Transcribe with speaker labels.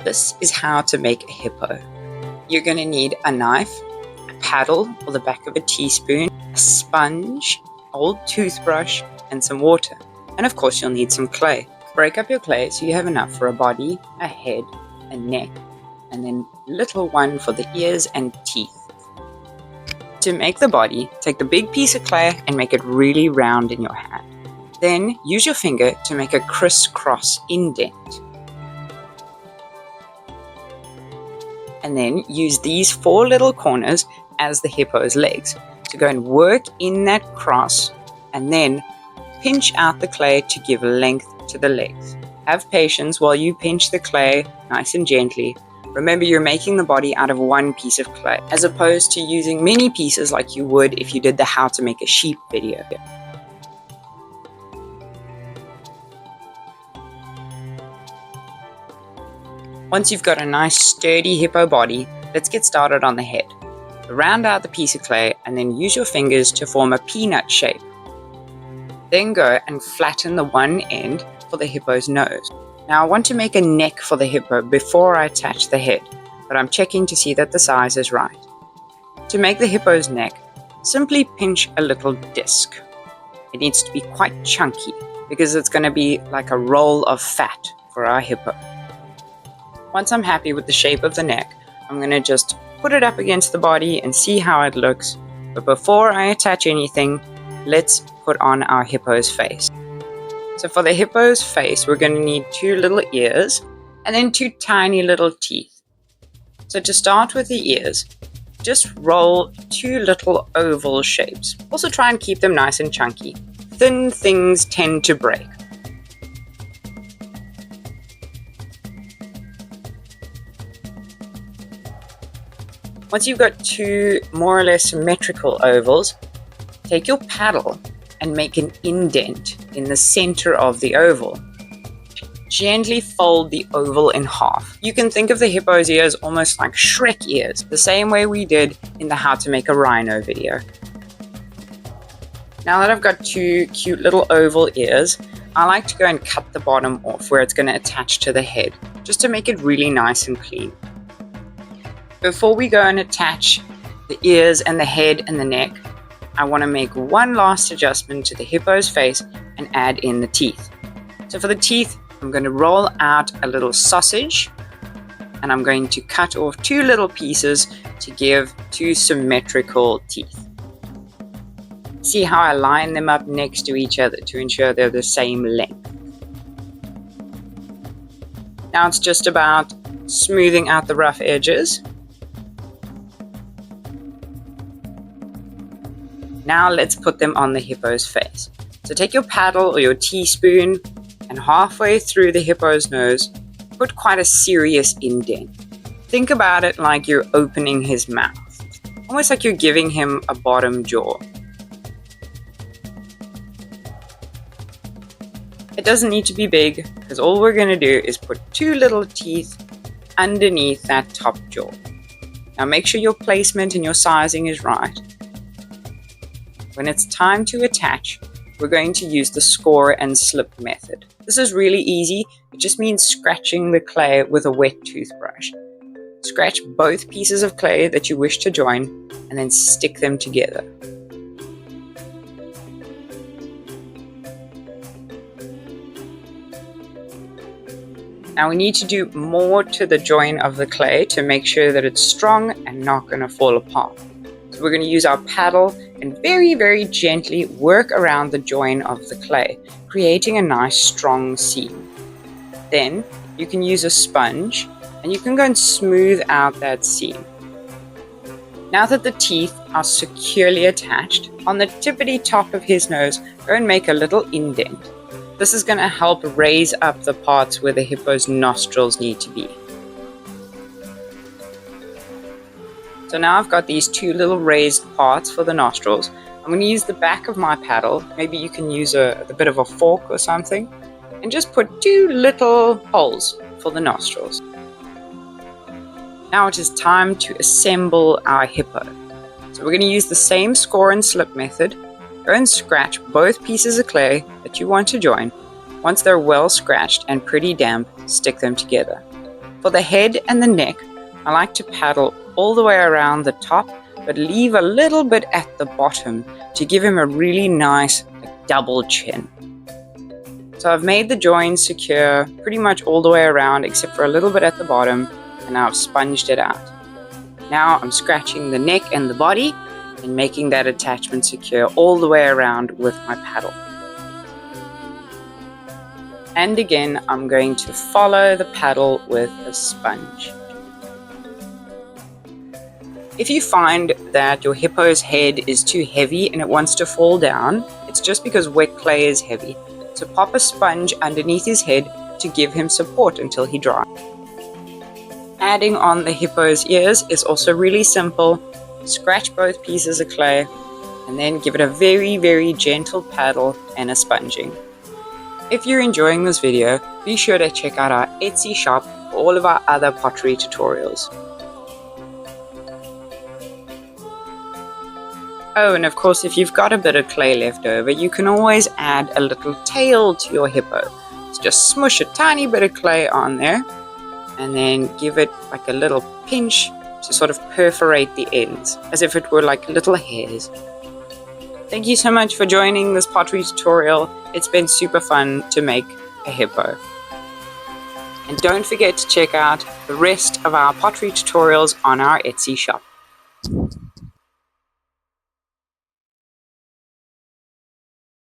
Speaker 1: This is how to make a hippo. You're going to need a knife, a paddle or the back of a teaspoon, a sponge, old toothbrush, and some water. And of course you'll need some clay. Break up your clay so you have enough for a body, a head, a neck, and then a little one for the ears and teeth. To make the body, take the big piece of clay and make it really round in your hand. Then use your finger to make a crisscross indent. And then use these 4 little corners as the hippo's legs. So go and work in that cross and then pinch out the clay to give length to the legs. Have patience while you pinch the clay nice and gently. Remember, you're making the body out of one piece of clay, as opposed to using many pieces like you would if you did the how to make a sheep video. Once you've got a nice sturdy hippo body, let's get started on the head. Round out the piece of clay and then use your fingers to form a peanut shape. Then go and flatten the one end for the hippo's nose. Now I want to make a neck for the hippo before I attach the head, but I'm checking to see that the size is right. To make the hippo's neck, simply pinch a little disc. It needs to be quite chunky because it's going to be like a roll of fat for our hippo. Once I'm happy with the shape of the neck, I'm going to just put it up against the body and see how it looks. But before I attach anything, let's put on our hippo's face. So for the hippo's face, we're going to need 2 little ears and then 2 tiny little teeth. So to start with the ears, just roll 2 little oval shapes. Also try and keep them nice and chunky. Thin things tend to break. Once you've got 2 more or less symmetrical ovals, take your paddle and make an indent in the center of the oval. Gently fold the oval in half. You can think of the hippo's ears almost like Shrek ears, the same way we did in the how to make a rhino video. Now that I've got 2 cute little oval ears, I like to go and cut the bottom off where it's going to attach to the head, just to make it really nice and clean. Before we go and attach the ears and the head and the neck, I want to make one last adjustment to the hippo's face and add in the teeth. So for the teeth, I'm going to roll out a little sausage and I'm going to cut off 2 little pieces to give 2 symmetrical teeth. See how I line them up next to each other to ensure they're the same length. Now it's just about smoothing out the rough edges. Now let's put them on the hippo's face. So take your paddle or your teaspoon and halfway through the hippo's nose, put quite a serious indent. Think about it like you're opening his mouth, almost like you're giving him a bottom jaw. It doesn't need to be big because all we're going to do is put 2 little teeth underneath that top jaw. Now make sure your placement and your sizing is right. When it's time to attach, we're going to use the score and slip method. This is really easy. It just means scratching the clay with a wet toothbrush. Scratch both pieces of clay that you wish to join and then stick them together. Now we need to do more to the join of the clay to make sure that it's strong and not going to fall apart. So we're going to use our paddle and very, very gently work around the join of the clay, creating a nice strong seam. Then you can use a sponge and you can go and smooth out that seam. Now that the teeth are securely attached, on the tippity top of his nose, go and make a little indent. This is going to help raise up the parts where the hippo's nostrils need to be. So now I've got these 2 little raised parts for the nostrils. I'm going to use the back of my paddle. Maybe you can use a bit of a fork or something. And just put 2 little holes for the nostrils. Now it is time to assemble our hippo. So we're going to use the same score and slip method. Go and scratch both pieces of clay that you want to join. Once they're well scratched and pretty damp, stick them together. For the head and the neck, I like to paddle all the way around the top, but leave a little bit at the bottom to give him a really nice double chin. So I've made the joins secure pretty much all the way around except for a little bit at the bottom, and now I've sponged it out. Now I'm scratching the neck and the body and making that attachment secure all the way around with my paddle. And again, I'm going to follow the paddle with a sponge. If you find that your hippo's head is too heavy and it wants to fall down, it's just because wet clay is heavy. So pop a sponge underneath his head to give him support until he dries. Adding on the hippo's ears is also really simple. Scratch both pieces of clay and then give it a very, very gentle paddle and a sponging. If you're enjoying this video, be sure to check out our Etsy shop for all of our other pottery tutorials. Oh, and of course, if you've got a bit of clay left over, you can always add a little tail to your hippo. So just smush a tiny bit of clay on there and then give it like a little pinch to sort of perforate the ends, as if it were like little hairs. Thank you so much for joining this pottery tutorial. It's been super fun to make a hippo. And don't forget to check out the rest of our pottery tutorials on our Etsy shop.